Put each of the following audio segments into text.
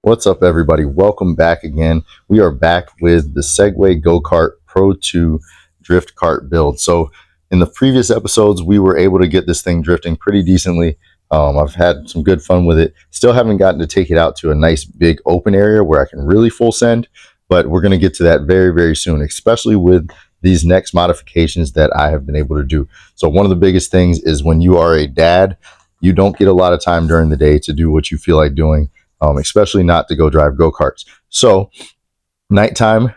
What's up, everybody? Welcome back again. We are back with the Segway Go-Kart Pro 2 Drift Kart build. So in the previous episodes, we were able to get this thing drifting pretty decently. I've had some good fun with it. Still haven't gotten to take it out to a nice big open area where I can really full send, but we're going to get to that very, very soon, especially with these next modifications that I have been able to do. So one of the biggest things is when you are a dad, you don't get a lot of time during the day to do what you feel like doing. Especially not to go drive go-karts. So nighttime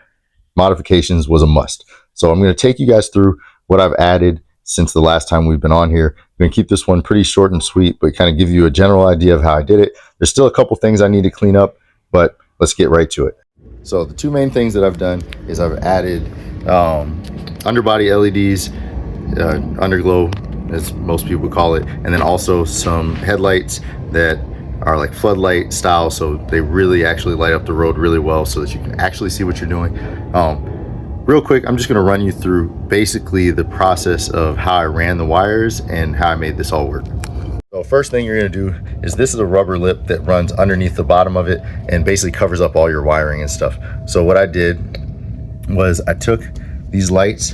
modifications was a must. So I'm going to take you guys through what I've added since the last time we've been on here. I'm going to keep this one pretty short and sweet, but kind of give you a general idea of how I did it. There's still a couple things I need to clean up, but let's get right to it. So the two main things that I've done is I've added underbody LEDs, Underglow, as most people call it, and then also some headlights that are like floodlight style, so they really actually light up the road really well so that you can actually see what you're doing. Real quick, I'm just going to run you through basically the process of how I ran the wires and how I made this all work. So first thing you're going to do is, this is a rubber lip that runs underneath the bottom of it and basically covers up all your wiring and stuff. So what I did was I took these lights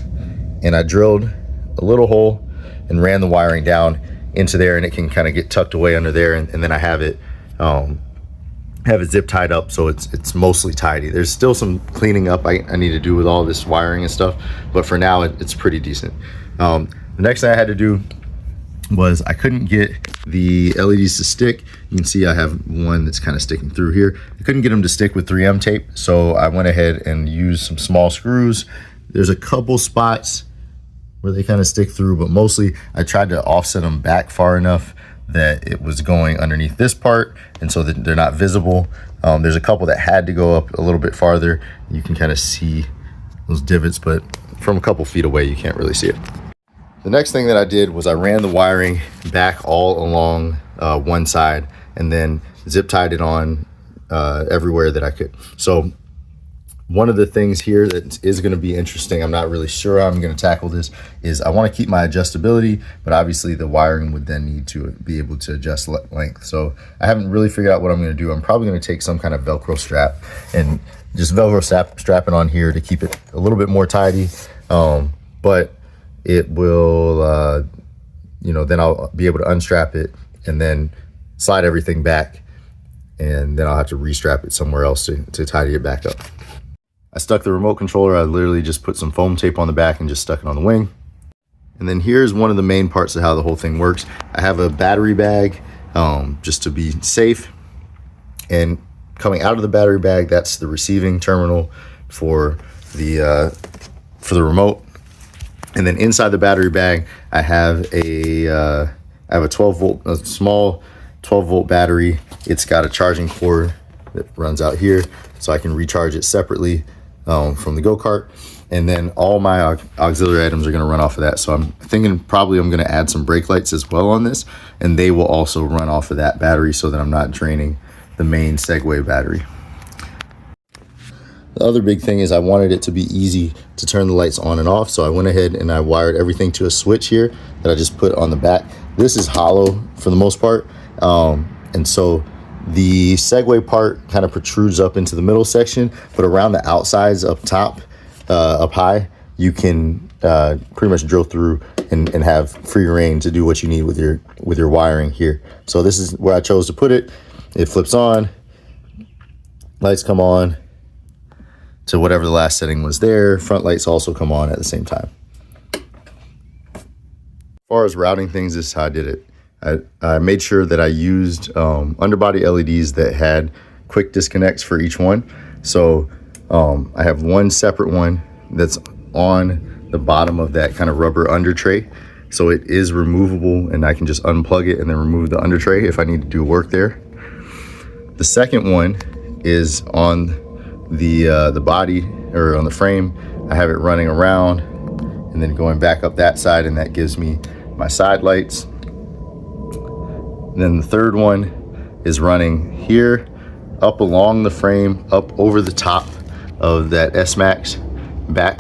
and I drilled a little hole and ran the wiring down into there, and it can kind of get tucked away under there, and then I have it zip tied up so it's mostly tidy. There's still some cleaning up I need to do with all this wiring and stuff, but for now it's pretty decent. The next thing I had to do was I couldn't get the LEDs to stick. You can see I have one that's kind of sticking through here. I couldn't get them to stick with 3M tape, so I went ahead and used some small screws. There's a couple spots where they kind of stick through, but mostly I tried to offset them back far enough that it was going underneath this part, and so that they're not visible. There's a couple that had to go up a little bit farther. You can kind of see those divots, but from a couple feet away you can't really see it. The next thing that I did was I ran the wiring back all along one side and then zip tied it on everywhere that I could. So one of the things here that is going to be interesting, I'm not really sure how I'm going to tackle this, is I want to keep my adjustability, but obviously the wiring would then need to be able to adjust length. So I haven't really figured out what I'm going to do. I'm probably going to take some kind of Velcro strap and just Velcro strap it on here to keep it a little bit more tidy. But it will, then I'll be able to unstrap it and then slide everything back, and then I'll have to restrap it somewhere else to tidy it back up. I stuck the remote controller. I literally just put some foam tape on the back and just stuck it on the wing. And then here's one of the main parts of how the whole thing works. I have a battery bag just to be safe. And coming out of the battery bag, that's the receiving terminal for the remote. And then inside the battery bag, I have a 12 volt, a small 12 volt battery. It's got a charging cord that runs out here, so I can recharge it separately from the go-kart, and then all my auxiliary items are going to run off of that. So I'm thinking probably I'm going to add some brake lights as well on this, and they will also run off of that battery so that I'm not draining the main Segway battery. The other big thing is I wanted it to be easy to turn the lights on and off, so I went ahead and I wired everything to a switch here that I just put on the back. This is hollow for the most part, and so the Segway part kind of protrudes up into the middle section, but around the outsides up top, up high, you can pretty much drill through and have free reign to do what you need with your wiring here. So this is where I chose to put it. It flips on, lights come on to whatever the last setting was there. Front lights also come on at the same time. As far as routing things, this is how I did it. I made sure that I used underbody LEDs that had quick disconnects for each one. So I have one separate one that's on the bottom of that kind of rubber under tray. So it is removable, and I can just unplug it and then remove the under tray if I need to do work there. The second one is on the body, or on the frame. I have it running around and then going back up that side, and that gives me my side lights. And then the third one is running here, up along the frame, up over the top of that S-Max, back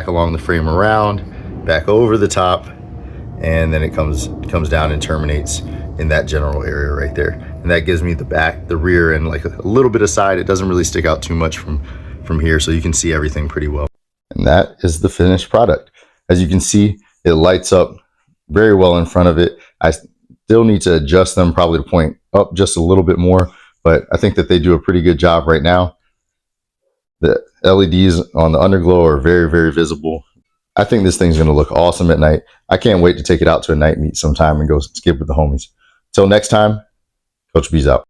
along the frame, around, back over the top, and then it comes down and terminates in that general area right there. And that gives me the back, the rear, and like a little bit of side. It doesn't really stick out too much from here, so you can see everything pretty well. And that is the finished product. As you can see, it lights up very well in front of it. I still need to adjust them, probably to point up just a little bit more, but I think that they do a pretty good job right now. The LEDs on the Underglow are very, very visible. I think this thing's going to look awesome at night. I can't wait to take it out to a night meet sometime and go skip with the homies. Till next time, Coach B's out.